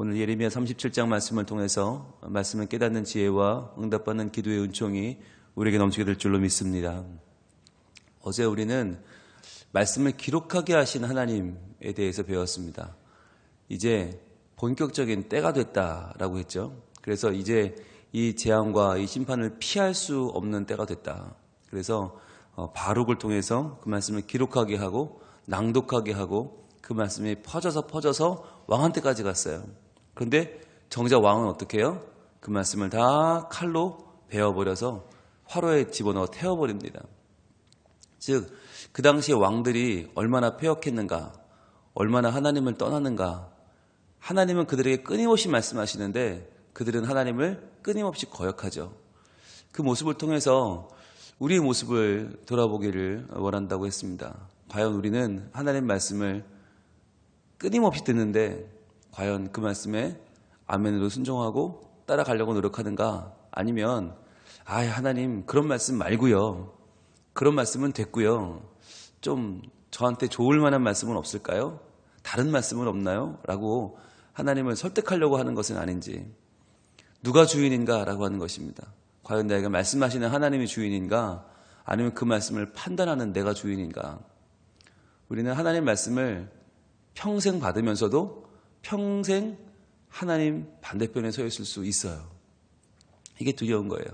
오늘 예레미야 37장 말씀을 통해서 말씀을 깨닫는 지혜와 응답받는 기도의 은총이 우리에게 넘치게 될 줄로 믿습니다. 어제 우리는 말씀을 기록하게 하신 하나님에 대해서 배웠습니다. 이제 본격적인 때가 됐다라고 했죠. 그래서 이제 이 재앙과 이 심판을 피할 수 없는 때가 됐다. 그래서 바룩을 통해서 그 말씀을 기록하게 하고 낭독하게 하고 그 말씀이 퍼져서 왕한테까지 갔어요. 그런데 정작 왕은 어떻게 해요? 그 말씀을 다 칼로 베어버려서 화로에 집어넣어 태워버립니다. 즉, 그 당시에 왕들이 얼마나 패역했는가, 얼마나 하나님을 떠나는가. 하나님은 그들에게 끊임없이 말씀하시는데 그들은 하나님을 끊임없이 거역하죠. 그 모습을 통해서 우리의 모습을 돌아보기를 원한다고 했습니다. 과연 우리는 하나님 말씀을 끊임없이 듣는데 과연 그 말씀에 아멘으로 순종하고 따라가려고 노력하는가? 아니면 하나님 그런 말씀 말고요. 그런 말씀은 됐고요. 좀 저한테 좋을 만한 말씀은 없을까요? 다른 말씀은 없나요? 라고 하나님을 설득하려고 하는 것은 아닌지, 누가 주인인가? 라고 하는 것입니다. 과연 내가 말씀하시는 하나님이 주인인가? 아니면 그 말씀을 판단하는 내가 주인인가? 우리는 하나님 말씀을 평생 받으면서도 평생 하나님 반대편에 서 있을 수 있어요. 이게 두려운 거예요.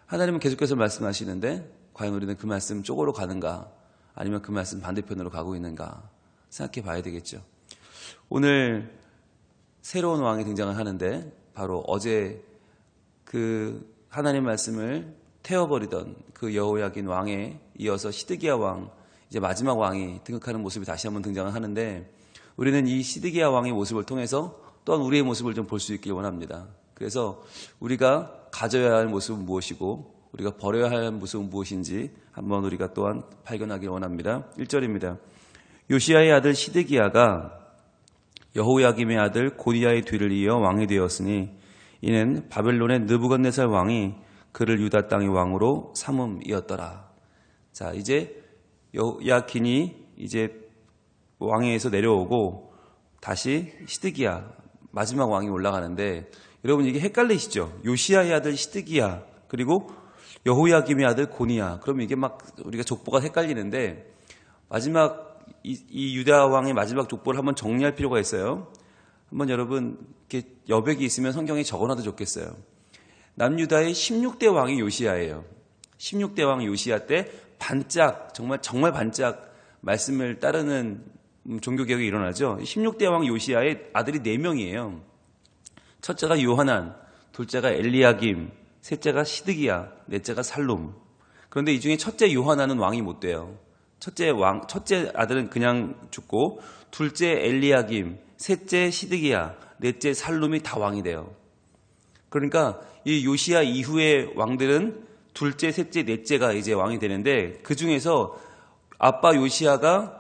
하나님은 계속해서 말씀하시는데 과연 우리는 그 말씀 쪽으로 가는가? 아니면 그 말씀 반대편으로 가고 있는가? 생각해 봐야 되겠죠. 오늘 새로운 왕이 등장을 하는데 바로 어제 그 하나님 말씀을 태워버리던 그 여호야긴 왕에 이어서 시드기야 왕, 이제 마지막 왕이 등극하는 모습이 다시 한번 등장을 하는데, 우리는 이 시드기야 왕의 모습을 통해서 또한 우리의 모습을 좀 볼 수 있길 원합니다. 그래서 우리가 가져야 할 모습은 무엇이고 우리가 버려야 할 모습은 무엇인지 한번 우리가 또한 발견하길 원합니다. 1절입니다. 요시야의 아들 시드기야가 여호야김의 아들 고니야의 뒤를 이어 왕이 되었으니 이는 바벨론의 느부갓네살 왕이 그를 유다 땅의 왕으로 삼음이었더라. 자, 이제 여호야긴이 이제 왕위에서 내려오고 다시 시드기야 마지막 왕이 올라가는데, 여러분 이게 헷갈리시죠? 요시야의 아들 시드기야 그리고 여호야김의 아들 고니야. 그러면 이게 막 우리가 족보가 헷갈리는데, 마지막 이 유다 왕의 마지막 족보를 한번 정리할 필요가 있어요. 한번 여러분 이렇게 여백이 있으면 성경에 적어놔도 좋겠어요. 남유다의 16대 왕이 요시야예요. 16대 왕 요시야 때 반짝 정말 반짝 말씀을 따르는 종교개혁이 일어나죠. 16대 왕 요시야의 아들이 4명이에요. 첫째가 요하난, 둘째가 엘리야김, 셋째가 시드기야, 넷째가 살룸. 그런데 이 중에 첫째 요하난은 왕이 못 돼요. 첫째 아들은 그냥 죽고, 둘째 엘리야김, 셋째 시드기야, 넷째 살룸이 다 왕이 돼요. 그러니까 이 요시야 이후의 왕들은 둘째, 셋째, 넷째가 이제 왕이 되는데, 그 중에서 아빠 요시야가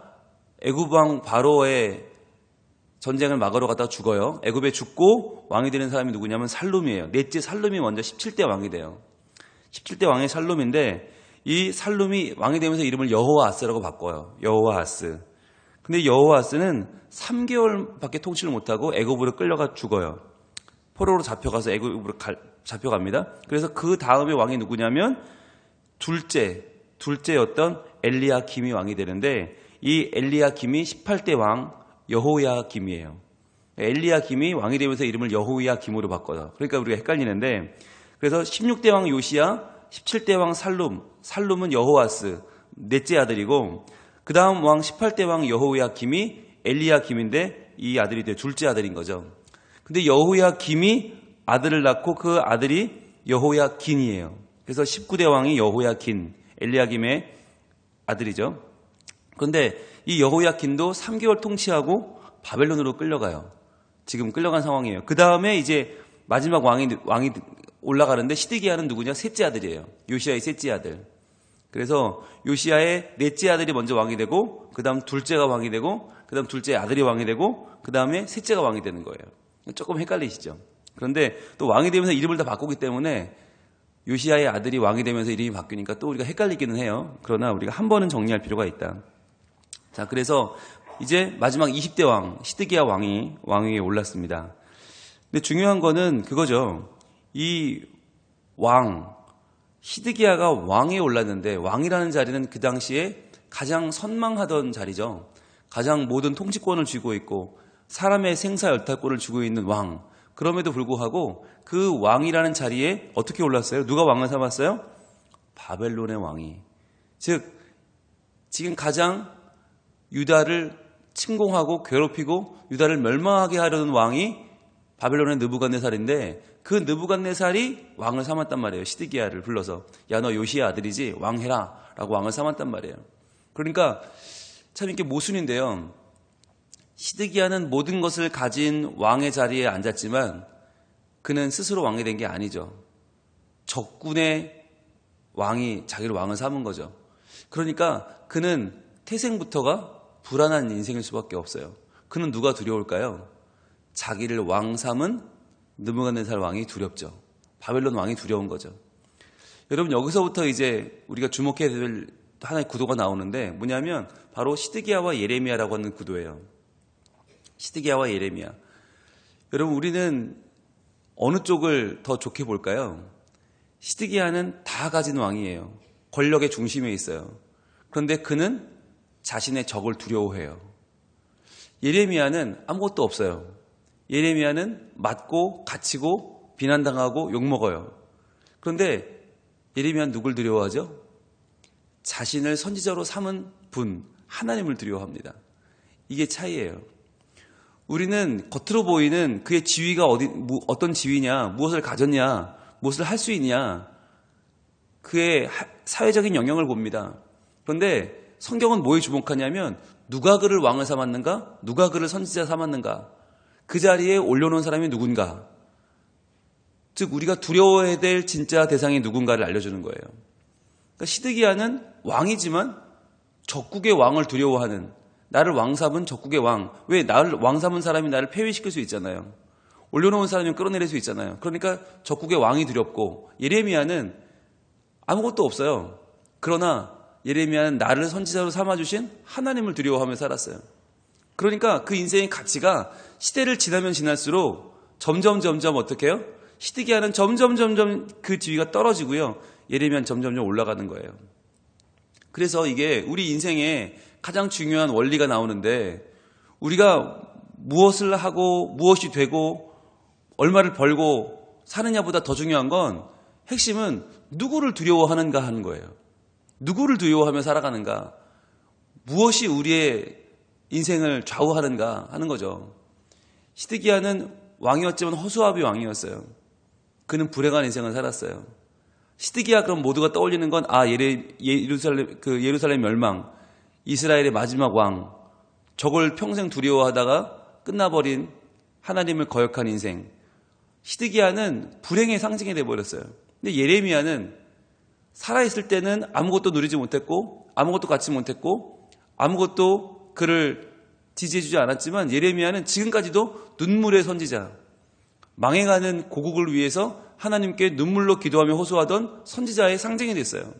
애굽 왕 바로의 전쟁을 막으러 갔다가 죽어요. 애굽에 죽고 왕이 되는 사람이 누구냐면 살룸이에요. 넷째 살룸이 먼저 17대 왕이 돼요. 17대 왕의 살룸인데, 이 살룸이 왕이 되면서 이름을 여호와하스라고 바꿔요. 여호와하스. 근데 여호와하스는 3개월밖에 통치를 못하고 애굽으로 끌려가 죽어요. 포로로 잡혀가서 애굽으로 잡혀갑니다. 그래서 그 다음에 왕이 누구냐면 둘째였던 엘리야김이 왕이 되는데, 이 엘리야김이 18대 왕 여호야김이에요. 엘리야김이 왕이 되면서 이름을 여호야김으로 바꿔요. 그러니까 우리가 헷갈리는데, 그래서 16대 왕 요시야, 17대 왕 살룸은 여호와스 넷째 아들이고, 그 다음 왕 18대 왕 여호야김이 엘리야김인데 이 아들이 둘째 아들인 거죠. 근데 여호야김이 아들을 낳고 그 아들이 여호야긴이에요. 그래서 19대 왕이 여호야긴, 엘리야김의 아들이죠. 그런데 이 여호야긴도 3개월 통치하고 바벨론으로 끌려가요. 지금 끌려간 상황이에요. 그 다음에 이제 마지막 왕이 올라가는데, 시드기야는 누구냐? 셋째 아들이에요. 요시야의 셋째 아들. 그래서 요시야의 넷째 아들이 먼저 왕이 되고, 그 다음 둘째가 왕이 되고, 그 다음 둘째 아들이 왕이 되고, 그 다음에 셋째가 왕이 되는 거예요. 조금 헷갈리시죠? 그런데 또 왕이 되면서 이름을 다 바꾸기 때문에 요시야의 아들이 왕이 되면서 이름이 바뀌니까 또 우리가 헷갈리기는 해요. 그러나 우리가 한 번은 정리할 필요가 있다. 자, 그래서 이제 마지막 20대 왕 시드기야 왕이 왕위에 올랐습니다. 근데 중요한 거는 그거죠. 이 왕, 시드기야가 왕에 올랐는데 왕이라는 자리는 그 당시에 가장 선망하던 자리죠. 가장 모든 통치권을 쥐고 있고 사람의 생사열탈권을 쥐고 있는 왕. 그럼에도 불구하고 그 왕이라는 자리에 어떻게 올랐어요? 누가 왕을 삼았어요? 바벨론의 왕이. 즉 지금 가장 유다를 침공하고 괴롭히고 유다를 멸망하게 하려는 왕이 바벨론의 느부갓네살인데 그 느부갓네살이 왕을 삼았단 말이에요. 시드기야를 불러서 야 너 요시야 아들이지 왕해라 라고 왕을 삼았단 말이에요. 그러니까 참 이게 모순인데요. 시드기야는 모든 것을 가진 왕의 자리에 앉았지만 그는 스스로 왕이 된 게 아니죠. 적군의 왕이 자기를 왕을 삼은 거죠. 그러니까 그는 태생부터가 불안한 인생일 수밖에 없어요. 그는 누가 두려울까요? 자기를 왕 삼은 느부갓네살 왕이 두렵죠. 바벨론 왕이 두려운 거죠. 여러분 여기서부터 이제 우리가 주목해야 될 하나의 구도가 나오는데 뭐냐면 바로 시드기야와 예레미야라고 하는 구도예요. 시드기야와 예레미야. 여러분 우리는 어느 쪽을 더 좋게 볼까요? 시드기야는 다 가진 왕이에요. 권력의 중심에 있어요. 그런데 그는 자신의 적을 두려워해요. 예레미야는 아무것도 없어요. 예레미야는 맞고 갇히고 비난당하고 욕먹어요. 그런데 예레미야는 누굴 두려워하죠? 자신을 선지자로 삼은 분, 하나님을 두려워합니다. 이게 차이예요. 우리는 겉으로 보이는 그의 지위가 어떤 지위냐, 무엇을 가졌냐, 무엇을 할 수 있냐, 그의 사회적인 영역을 봅니다. 그런데 성경은 뭐에 주목하냐면 누가 그를 왕을 삼았는가, 누가 그를 선지자 삼았는가, 그 자리에 올려놓은 사람이 누군가, 즉 우리가 두려워해야 될 진짜 대상이 누군가를 알려주는 거예요. 그러니까 시드기야는 왕이지만 적국의 왕을 두려워하는, 나를 왕 삼은 적국의 왕. 왜? 나를 왕 삼은 사람이 나를 폐위시킬 수 있잖아요. 올려놓은 사람이 끌어내릴 수 있잖아요. 그러니까 적국의 왕이 두렵고, 예레미야는 아무것도 없어요. 그러나 예레미야는 나를 선지자로 삼아주신 하나님을 두려워하며 살았어요. 그러니까 그 인생의 가치가 시대를 지나면 지날수록 점점 어떻게 해요? 시드기야는 점점 그 지위가 떨어지고요. 예레미야는 점점 올라가는 거예요. 그래서 이게 우리 인생에 가장 중요한 원리가 나오는데, 우리가 무엇을 하고 무엇이 되고 얼마를 벌고 사느냐보다 더 중요한 건, 핵심은 누구를 두려워하는가 하는 거예요. 누구를 두려워하며 살아가는가, 무엇이 우리의 인생을 좌우하는가 하는 거죠. 시드기야는 왕이었지만 허수아비 왕이었어요. 그는 불행한 인생을 살았어요. 시드기야 그럼 모두가 떠올리는 건 예루살렘 멸망, 이스라엘의 마지막 왕, 저걸 평생 두려워하다가 끝나버린 하나님을 거역한 인생. 시드기야는 불행의 상징이 되어버렸어요. 근데 예레미야는 살아있을 때는 아무것도 누리지 못했고 아무것도 갖지 못했고 아무것도 그를 지지해주지 않았지만, 예레미야는 지금까지도 눈물의 선지자, 망해가는 고국을 위해서 하나님께 눈물로 기도하며 호소하던 선지자의 상징이 됐어요.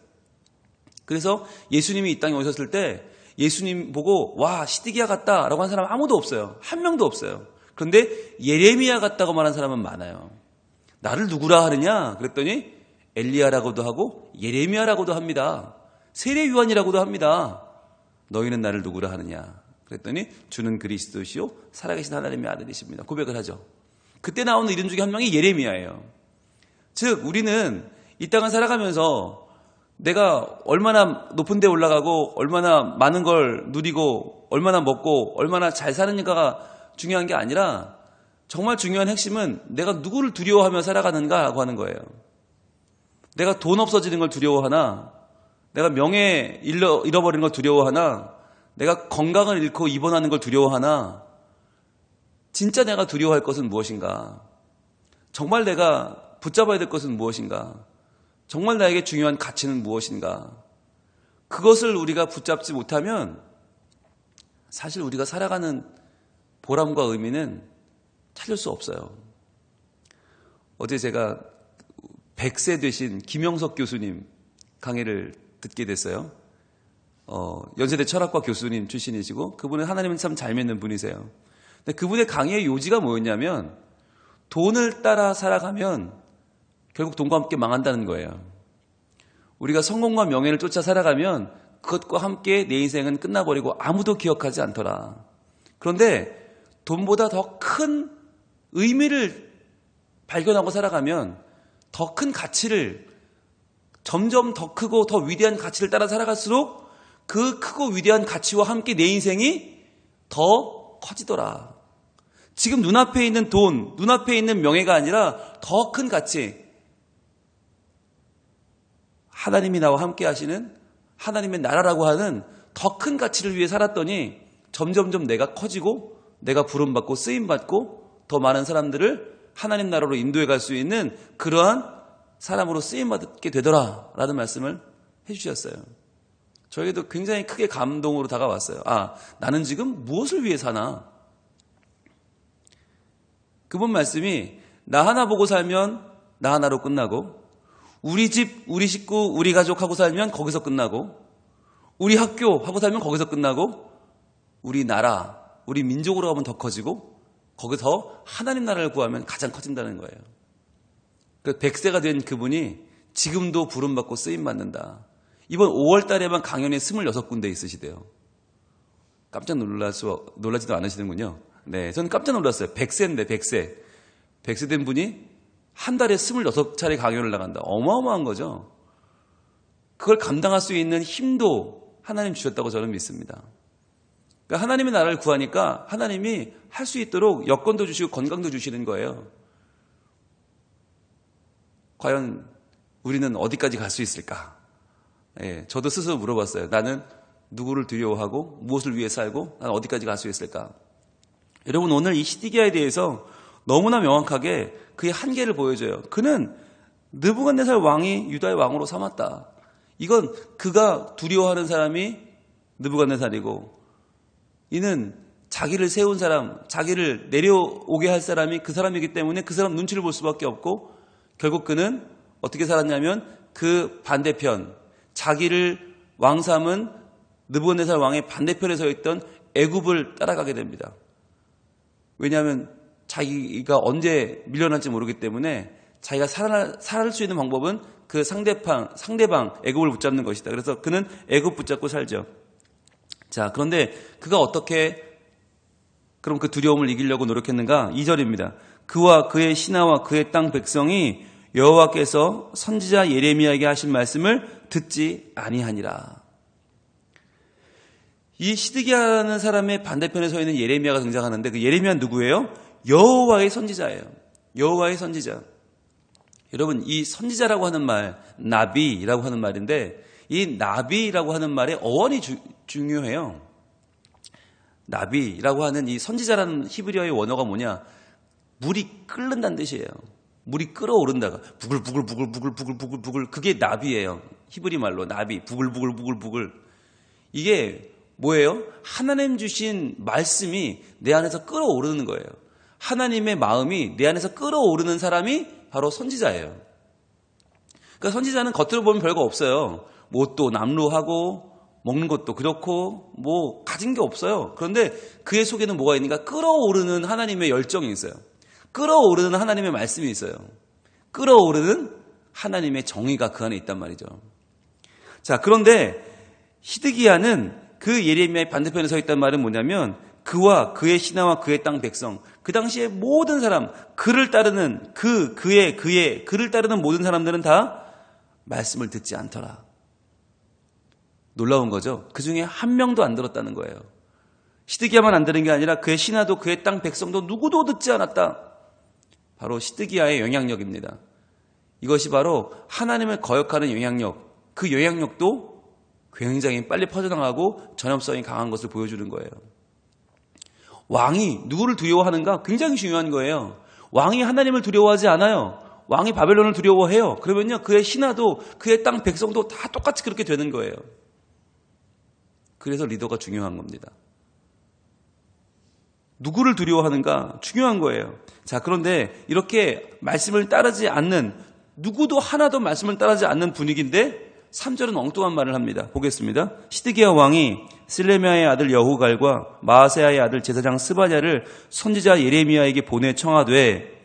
그래서 예수님이 이 땅에 오셨을 때 예수님 보고 와 시드기야 같다라고 한 사람 아무도 없어요. 한 명도 없어요. 그런데 예레미야 같다고 말한 사람은 많아요. 나를 누구라 하느냐 그랬더니 엘리야라고도 하고 예레미야라고도 합니다. 세례 요한이라고도 합니다. 너희는 나를 누구라 하느냐 그랬더니 주는 그리스도시요 살아계신 하나님의 아들이십니다. 고백을 하죠. 그때 나오는 이름 중에 한 명이 예레미야예요. 즉 우리는 이 땅을 살아가면서 내가 얼마나 높은 데 올라가고 얼마나 많은 걸 누리고 얼마나 먹고 얼마나 잘 사는가가 중요한 게 아니라, 정말 중요한 핵심은 내가 누구를 두려워하며 살아가는가라고 하는 거예요. 내가 돈 없어지는 걸 두려워하나, 내가 명예 잃어버리는 걸 두려워하나, 내가 건강을 잃고 입원하는 걸 두려워하나, 진짜 내가 두려워할 것은 무엇인가? 정말 내가 붙잡아야 될 것은 무엇인가? 정말 나에게 중요한 가치는 무엇인가? 그것을 우리가 붙잡지 못하면 사실 우리가 살아가는 보람과 의미는 찾을 수 없어요. 어제 제가 100세 되신 김영석 교수님 강의를 듣게 됐어요. 연세대 철학과 교수님 출신이시고 그분은 하나님은 참 잘 믿는 분이세요. 근데 그분의 강의의 요지가 뭐였냐면, 돈을 따라 살아가면 결국 돈과 함께 망한다는 거예요. 우리가 성공과 명예를 쫓아 살아가면 그것과 함께 내 인생은 끝나버리고 아무도 기억하지 않더라. 그런데 돈보다 더 큰 의미를 발견하고 살아가면 더 큰 가치를, 점점 더 크고 더 위대한 가치를 따라 살아갈수록 그 크고 위대한 가치와 함께 내 인생이 더 커지더라. 지금 눈앞에 있는 돈, 눈앞에 있는 명예가 아니라 더 큰 가치, 하나님이 나와 함께 하시는 하나님의 나라라고 하는 더 큰 가치를 위해 살았더니 점점점 내가 커지고 내가 부름받고 쓰임받고 더 많은 사람들을 하나님 나라로 인도해 갈 수 있는 그러한 사람으로 쓰임받게 되더라 라는 말씀을 해주셨어요. 저에게도 굉장히 크게 감동으로 다가왔어요. 아, 나는 지금 무엇을 위해 사나? 그분 말씀이 나 하나 보고 살면 나 하나로 끝나고, 우리 집, 우리 식구, 우리 가족하고 살면 거기서 끝나고, 우리 학교 하고 살면 거기서 끝나고, 우리 나라, 우리 민족으로 가면 더 커지고, 거기서 하나님 나라를 구하면 가장 커진다는 거예요. 그 100세가 된 그분이 지금도 부름받고 쓰임받는다. 이번 5월 달에만 강연이 26군데 있으시대요. 깜짝 놀라지도 않으시는군요. 네, 저는 깜짝 놀랐어요. 100세인데 100세. 100세 된 분이 한 달에 26차례 강연을 나간다. 어마어마한 거죠. 그걸 감당할 수 있는 힘도 하나님 주셨다고 저는 믿습니다. 그러니까 하나님의 나라를 구하니까 하나님이 할 수 있도록 여건도 주시고 건강도 주시는 거예요. 과연 우리는 어디까지 갈 수 있을까? 예, 저도 스스로 물어봤어요. 나는 누구를 두려워하고 무엇을 위해 살고 나는 어디까지 갈 수 있을까? 여러분, 오늘 이 시드기야에 대해서 너무나 명확하게 그의 한계를 보여줘요. 그는 느부갓네살 왕이 유다의 왕으로 삼았다. 이건 그가 두려워하는 사람이 느부갓네살이고, 이는 자기를 세운 사람, 자기를 내려오게 할 사람이 그 사람이기 때문에 그 사람 눈치를 볼 수밖에 없고, 결국 그는 어떻게 살았냐면 그 반대편, 자기를 왕 삼은 느부갓네살 왕의 반대편에 서 있던 애굽을 따라가게 됩니다. 왜냐하면 자기가 언제 밀려날지 모르기 때문에 자기가 살아날 수 있는 방법은 그 상대방 애굽을 붙잡는 것이다. 그래서 그는 애굽 붙잡고 살죠. 자, 그런데 그가 어떻게 그럼 그 두려움을 이기려고 노력했는가? 2절입니다. 그와 그의 신하와 그의 땅 백성이 여호와께서 선지자 예레미야에게 하신 말씀을 듣지 아니하니라. 이 시드기야라는 사람의 반대편에 서 있는 예레미야가 등장하는데, 그 예레미야는 누구예요? 여호와의 선지자예요. 여호와의 선지자. 여러분, 이 선지자라고 하는 말, 나비라고 하는 말인데, 이 나비라고 하는 말의 어원이 중요해요. 나비라고 하는 이 선지자라는 히브리어의 원어가 뭐냐? 물이 끓는다는 뜻이에요. 물이 끓어오른다가 부글부글 그게 나비예요. 히브리 말로 나비, 부글부글. 이게 뭐예요? 하나님 주신 말씀이 내 안에서 끓어오르는 거예요. 하나님의 마음이 내 안에서 끓어오르는 사람이 바로 선지자예요. 그러니까 선지자는 겉으로 보면 별거 없어요. 뭣도 남루하고 먹는 것도 그렇고 뭐 가진 게 없어요. 그런데 그의 속에는 뭐가 있는가? 끓어오르는 하나님의 열정이 있어요. 끓어오르는 하나님의 말씀이 있어요. 끓어오르는 하나님의 정의가 그 안에 있단 말이죠. 자, 그런데 시드기야는 그 예레미야의 반대편에 서 있단 말은 뭐냐면, 그와 그의 신하와 그의 땅 백성, 그 당시에 모든 사람, 그를 따르는 그를 따르는 모든 사람들은 다 말씀을 듣지 않더라. 놀라운 거죠. 그 중에 한 명도 안 들었다는 거예요. 시드기야만 안 들은 게 아니라 그의 신하도 그의 땅 백성도 누구도 듣지 않았다. 바로 시드기야의 영향력입니다. 이것이 바로 하나님을 거역하는 영향력, 그 영향력도 굉장히 빨리 퍼져나가고 전염성이 강한 것을 보여주는 거예요. 왕이 누구를 두려워하는가? 굉장히 중요한 거예요. 왕이 하나님을 두려워하지 않아요. 왕이 바벨론을 두려워해요. 그러면요, 그의 신하도 그의 땅 백성도 다 똑같이 그렇게 되는 거예요. 그래서 리더가 중요한 겁니다. 누구를 두려워하는가? 중요한 거예요. 자, 그런데 이렇게 말씀을 따르지 않는, 누구도 하나도 말씀을 따르지 않는 분위기인데 3절은 엉뚱한 말을 합니다. 보겠습니다. 시드기야 왕이 슬레미야의 아들 여후갈과 마아세야의 아들 제사장 스바냐를 선지자 예레미야에게 보내 청하되,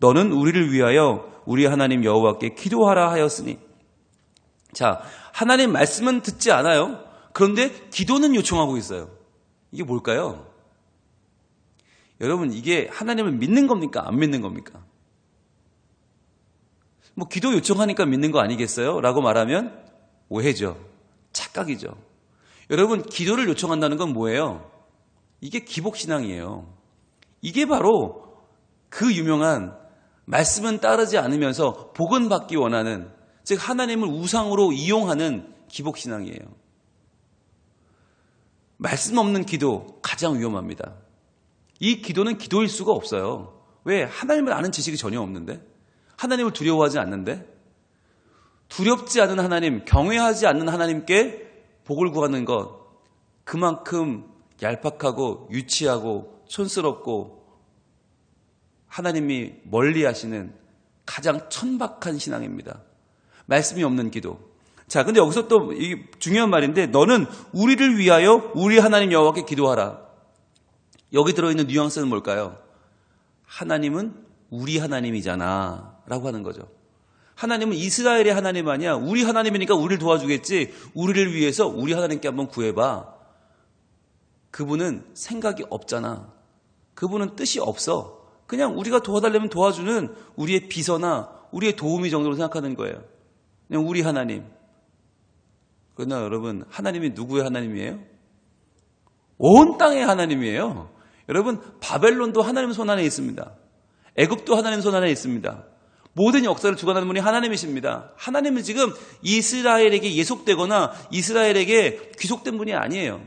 너는 우리를 위하여 우리 하나님 여호와께 기도하라 하였으니. 자, 하나님 말씀은 듣지 않아요. 그런데 기도는 요청하고 있어요. 이게 뭘까요? 여러분, 이게 하나님을 믿는 겁니까? 안 믿는 겁니까? 뭐 기도 요청하니까 믿는 거 아니겠어요? 라고 말하면 오해죠. 착각이죠. 여러분, 기도를 요청한다는 건 뭐예요? 이게 기복신앙이에요. 이게 바로 그 유명한 말씀은 따르지 않으면서 복은 받기 원하는, 즉 하나님을 우상으로 이용하는 기복신앙이에요. 말씀 없는 기도 가장 위험합니다. 이 기도는 기도일 수가 없어요. 왜? 하나님을 아는 지식이 전혀 없는데, 하나님을 두려워하지 않는데, 두렵지 않은 하나님, 경외하지 않는 하나님께 복을 구하는 것, 그만큼 얄팍하고 유치하고 촌스럽고 하나님이 멀리 하시는 가장 천박한 신앙입니다. 말씀이 없는 기도. 자, 근데 여기서 또 이 중요한 말인데, 너는 우리를 위하여 우리 하나님 여호와께 기도하라. 여기 들어있는 뉘앙스는 뭘까요? 하나님은 우리 하나님이잖아 라고 하는 거죠. 하나님은 이스라엘의 하나님 아니야. 우리 하나님이니까 우리를 도와주겠지. 우리를 위해서 우리 하나님께 한번 구해봐. 그분은 생각이 없잖아. 그분은 뜻이 없어. 그냥 우리가 도와달라면 도와주는 우리의 비서나 우리의 도우미 정도로 생각하는 거예요. 그냥 우리 하나님. 그러나 여러분, 하나님이 누구의 하나님이에요? 온 땅의 하나님이에요. 여러분, 바벨론도 하나님 손 안에 있습니다. 애굽도 하나님 손 안에 있습니다. 모든 역사를 주관하는 분이 하나님이십니다. 하나님은 지금 이스라엘에게 예속되거나 이스라엘에게 귀속된 분이 아니에요.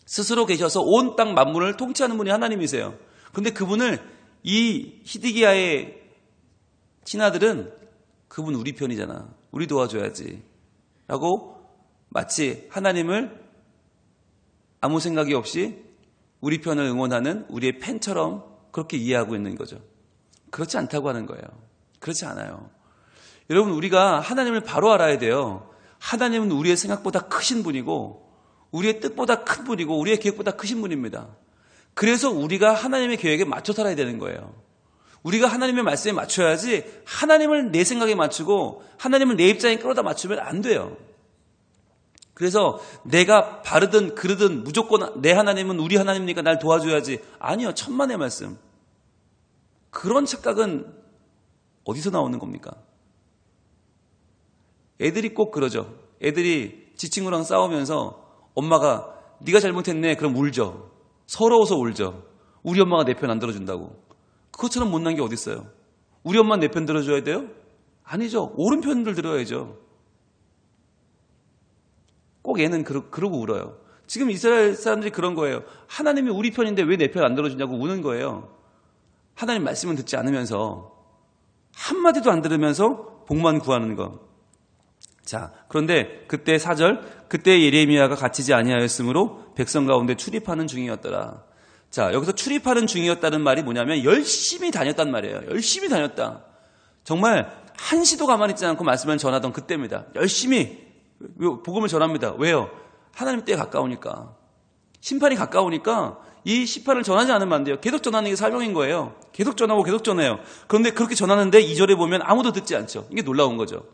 스스로 계셔서 온 땅 만물을 통치하는 분이 하나님이세요. 그런데 그분을 이 히드기야의 신하들은 그분 우리 편이잖아. 우리 도와줘야지. 라고 마치 하나님을 아무 생각이 없이 우리 편을 응원하는 우리의 팬처럼 그렇게 이해하고 있는 거죠. 그렇지 않다고 하는 거예요. 그렇지 않아요. 여러분, 우리가 하나님을 바로 알아야 돼요. 하나님은 우리의 생각보다 크신 분이고 우리의 뜻보다 큰 분이고 우리의 계획보다 크신 분입니다. 그래서 우리가 하나님의 계획에 맞춰 살아야 되는 거예요. 우리가 하나님의 말씀에 맞춰야지 하나님을 내 생각에 맞추고 하나님을 내 입장에 끌어다 맞추면 안 돼요. 그래서 내가 바르든 그르든 무조건 내 하나님은 우리 하나님이니까 날 도와줘야지. 아니요. 천만의 말씀. 그런 착각은 어디서 나오는 겁니까? 애들이 꼭 그러죠. 애들이 지 친구랑 싸우면서 엄마가 네가 잘못했네. 그럼 울죠. 서러워서 울죠. 우리 엄마가 내 편 안 들어준다고. 그것처럼 못난 게 어디 있어요? 우리 엄마 내 편 들어줘야 돼요? 아니죠. 옳은 편들 들어야죠. 꼭 얘는 그러고 울어요. 지금 이스라엘 사람들이 그런 거예요. 하나님이 우리 편인데 왜 내 편 안 들어주냐고 우는 거예요. 하나님 말씀은 듣지 않으면서 한마디도 안 들으면서 복만 구하는 거. 자, 그런데 그때 4절, 그때 예레미야가 갇히지 아니하였으므로 백성 가운데 출입하는 중이었더라. 자, 여기서 출입하는 중이었다는 말이 뭐냐면 열심히 다녔단 말이에요. 열심히 다녔다. 정말 한시도 가만히 있지 않고 말씀을 전하던 그때입니다. 열심히 복음을 전합니다. 왜요? 하나님 때에 가까우니까. 심판이 가까우니까 이 심판을 전하지 않으면 안 돼요. 계속 전하는 게 사명인 거예요. 계속 전하고 계속 전해요. 그런데 그렇게 전하는데 2절에 보면 아무도 듣지 않죠. 이게 놀라운 거죠.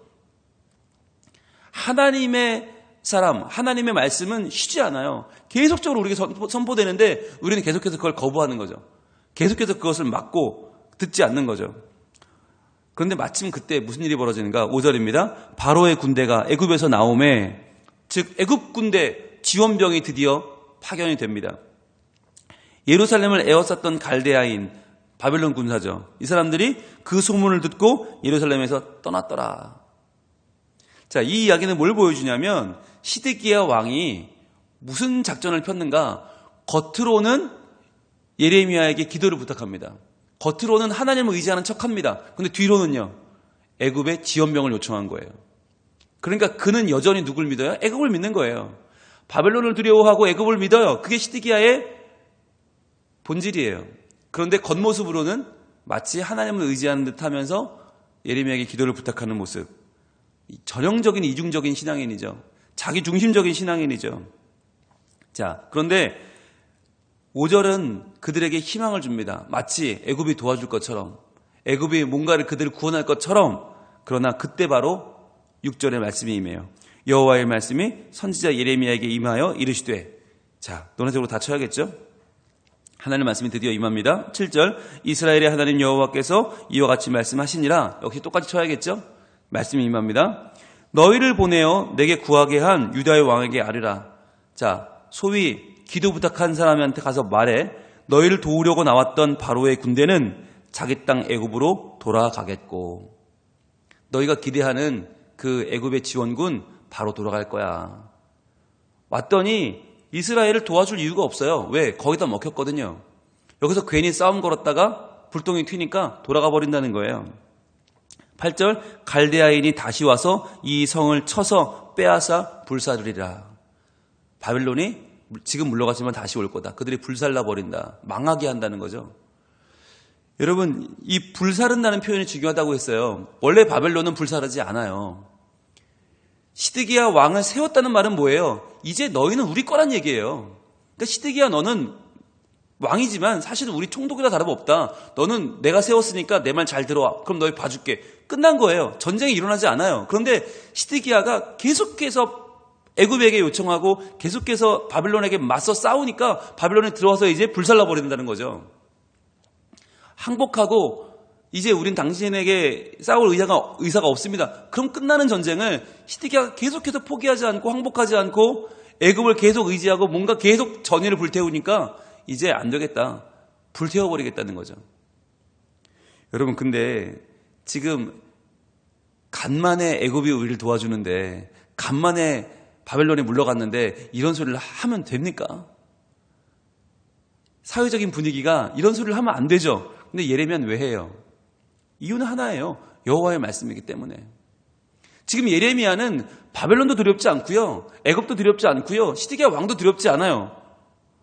하나님의 사람, 하나님의 말씀은 쉬지 않아요. 계속적으로 우리에게 선포되는데 우리는 계속해서 그걸 거부하는 거죠. 계속해서 그것을 막고 듣지 않는 거죠. 그런데 마침 그때 무슨 일이 벌어지는가? 5절입니다. 바로의 군대가 애굽에서 나오매, 즉 애굽 군대 지원병이 드디어 파견이 됩니다. 예루살렘을 에워쌌던 갈대아인 바벨론 군사죠. 이 사람들이 그 소문을 듣고 예루살렘에서 떠났더라. 자, 이 이야기는 뭘 보여주냐면 시드기야 왕이 무슨 작전을 폈는가? 겉으로는 예레미야에게 기도를 부탁합니다. 겉으로는 하나님을 의지하는 척합니다. 그런데 뒤로는요, 애굽에 지원병을 요청한 거예요. 그러니까 그는 여전히 누굴 믿어요? 애굽을 믿는 거예요. 바벨론을 두려워하고 애굽을 믿어요. 그게 시드기야의 본질이에요. 그런데 겉모습으로는 마치 하나님을 의지하는 듯 하면서 예레미야에게 기도를 부탁하는 모습. 전형적인 이중적인 신앙인이죠. 자기 중심적인 신앙인이죠. 자, 그런데 5절은 그들에게 희망을 줍니다. 마치 애굽이 도와줄 것처럼. 애굽이 뭔가를 그들을 구원할 것처럼. 그러나 그때 바로 6절의 말씀이 임해요. 여호와의 말씀이 선지자 예레미야에게 임하여 이르시되. 자, 논어적으로 다 쳐야겠죠? 하나님의 말씀이 드디어 임합니다. 7절 이스라엘의 하나님 여호와께서 이와 같이 말씀하시니라. 역시 똑같이 쳐야겠죠? 말씀이 임합니다. 너희를 보내어 내게 구하게 한 유다의 왕에게 아뢰라. 자, 소위 기도 부탁한 사람한테 가서 말해. 너희를 도우려고 나왔던 바로의 군대는 자기 땅 애굽으로 돌아가겠고. 너희가 기대하는 그 애굽의 지원군 바로 돌아갈 거야. 왔더니 이스라엘을 도와줄 이유가 없어요. 왜? 거기다 먹혔거든요. 여기서 괜히 싸움 걸었다가 불똥이 튀니까 돌아가 버린다는 거예요. 8절 갈대아인이 다시 와서 이 성을 쳐서 빼앗아 불사르리라. 바벨론이 지금 물러갔지만 다시 올 거다. 그들이 불살라 버린다. 망하게 한다는 거죠. 여러분, 이 불사른다는 표현이 중요하다고 했어요. 원래 바벨론은 불사르지 않아요. 시드기야 왕을 세웠다는 말은 뭐예요? 이제 너희는 우리 거란 얘기예요. 그러니까 시드기야 너는 왕이지만 사실은 우리 총독이라 다름없다. 너는 내가 세웠으니까 내 말 잘 들어와. 그럼 너희 봐줄게. 끝난 거예요. 전쟁이 일어나지 않아요. 그런데 시드기야가 계속해서 애굽에게 요청하고 계속해서 바벨론에게 맞서 싸우니까 바벨론에 들어와서 이제 불살라 버린다는 거죠. 항복하고 이제 우린 당신에게 싸울 의사가 없습니다. 그럼 끝나는 전쟁을 시드기야가 계속해서 포기하지 않고 항복하지 않고 애굽을 계속 의지하고 뭔가 계속 전의를 불태우니까 이제 안 되겠다. 불태워버리겠다는 거죠. 여러분, 근데 지금 간만에 애굽이 우리를 도와주는데, 간만에 바벨론에 물러갔는데 이런 소리를 하면 됩니까? 사회적인 분위기가 이런 소리를 하면 안 되죠. 근데 예레미야는 왜 해요? 이유는 하나예요. 여호와의 말씀이기 때문에. 지금 예레미야는 바벨론도 두렵지 않고요. 애굽도 두렵지 않고요. 시드기야 왕도 두렵지 않아요.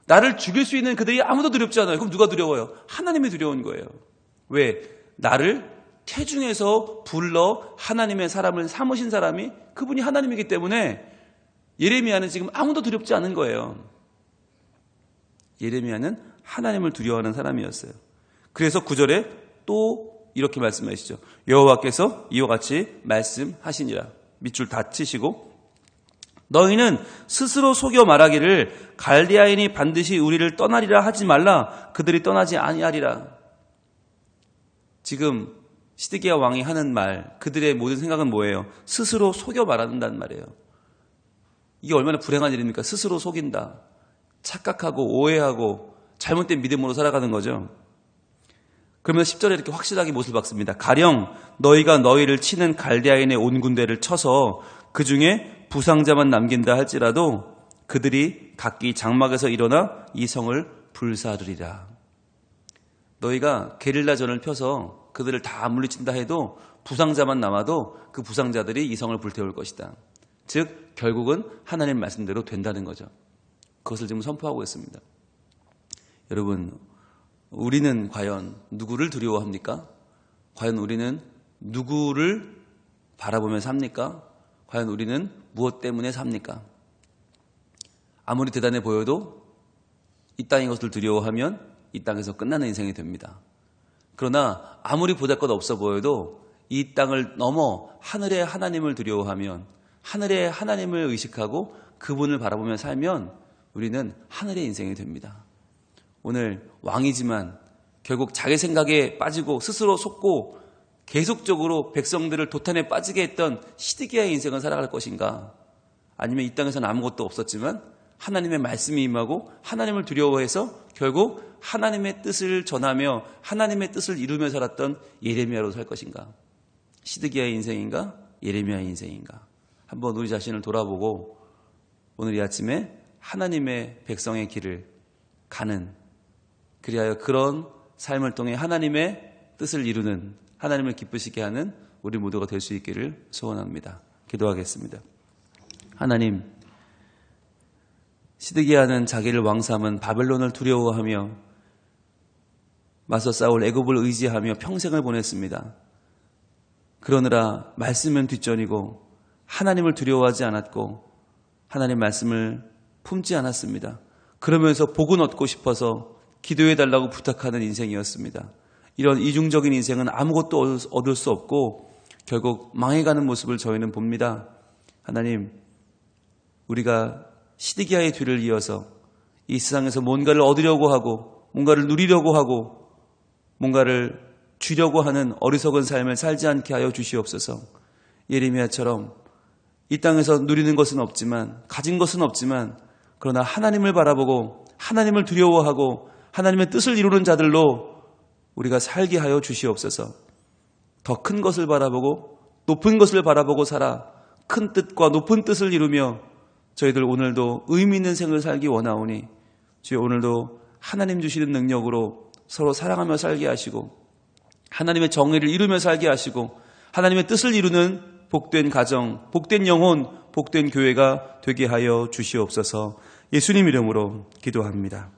나를 죽일 수 있는 그들이 아무도 두렵지 않아요. 그럼 누가 두려워요? 하나님이 두려운 거예요. 왜? 나를 태중에서 불러 하나님의 사람을 삼으신 사람이 그분이 하나님이기 때문에 예레미야는 지금 아무도 두렵지 않은 거예요. 예레미야는 하나님을 두려워하는 사람이었어요. 그래서 9절에 또 이렇게 말씀하시죠. 여호와께서 이와 같이 말씀하시니라. 밑줄 다 치시고 너희는 스스로 속여 말하기를 갈대아인이 반드시 우리를 떠나리라 하지 말라. 그들이 떠나지 아니하리라. 지금 시드기야 왕이 하는 말, 그들의 모든 생각은 뭐예요? 스스로 속여 말한다는 말이에요. 이게 얼마나 불행한 일입니까? 스스로 속인다. 착각하고 오해하고 잘못된 믿음으로 살아가는 거죠. 그러면서 10절에 이렇게 확실하게 못을 박습니다. 가령 너희가 너희를 치는 갈대아인의 온 군대를 쳐서 그 중에 부상자만 남긴다 할지라도 그들이 각기 장막에서 일어나 이 성을 불사르리라. 너희가 게릴라전을 펴서 그들을 다 물리친다 해도 부상자만 남아도 그 부상자들이 이 성을 불태울 것이다. 즉 결국은 하나님 말씀대로 된다는 거죠. 그것을 지금 선포하고 있습니다. 여러분, 우리는 과연 누구를 두려워합니까? 과연 우리는 누구를 바라보며 삽니까? 과연 우리는 무엇 때문에 삽니까? 아무리 대단해 보여도 이 땅의 것을 두려워하면 이 땅에서 끝나는 인생이 됩니다. 그러나 아무리 보잘것 없어 보여도 이 땅을 넘어 하늘의 하나님을 두려워하면, 하늘의 하나님을 의식하고 그분을 바라보며 살면 우리는 하늘의 인생이 됩니다. 오늘 왕이지만 결국 자기 생각에 빠지고 스스로 속고 계속적으로 백성들을 도탄에 빠지게 했던 시드기야의 인생을 살아갈 것인가? 아니면 이 땅에서는 아무것도 없었지만 하나님의 말씀이 임하고 하나님을 두려워해서 결국 하나님의 뜻을 전하며 하나님의 뜻을 이루며 살았던 예레미야로 살 것인가? 시드기야의 인생인가? 예레미야의 인생인가? 한번 우리 자신을 돌아보고 오늘 이 아침에 하나님의 백성의 길을 가는, 그리하여 그런 삶을 통해 하나님의 뜻을 이루는, 하나님을 기쁘시게 하는 우리 모두가 될 수 있기를 소원합니다. 기도하겠습니다. 하나님, 시드기야는 자기를 왕삼은 바벨론을 두려워하며 맞서 싸울 애굽을 의지하며 평생을 보냈습니다. 그러느라 말씀은 뒷전이고 하나님을 두려워하지 않았고 하나님 말씀을 품지 않았습니다. 그러면서 복은 얻고 싶어서 기도해달라고 부탁하는 인생이었습니다. 이런 이중적인 인생은 아무것도 얻을 수 없고 결국 망해가는 모습을 저희는 봅니다. 하나님, 우리가 시드기야의 뒤를 이어서 이 세상에서 뭔가를 얻으려고 하고 뭔가를 누리려고 하고 뭔가를 주려고 하는 어리석은 삶을 살지 않게 하여 주시옵소서. 예레미야처럼 이 땅에서 누리는 것은 없지만, 가진 것은 없지만, 그러나 하나님을 바라보고 하나님을 두려워하고 하나님의 뜻을 이루는 자들로 우리가 살게 하여 주시옵소서. 더 큰 것을 바라보고 높은 것을 바라보고 살아 큰 뜻과 높은 뜻을 이루며 저희들 오늘도 의미 있는 생을 살기 원하오니 주여, 오늘도 하나님 주시는 능력으로 서로 사랑하며 살게 하시고 하나님의 정의를 이루며 살게 하시고 하나님의 뜻을 이루는 복된 가정, 복된 영혼, 복된 교회가 되게 하여 주시옵소서. 예수님 이름으로 기도합니다.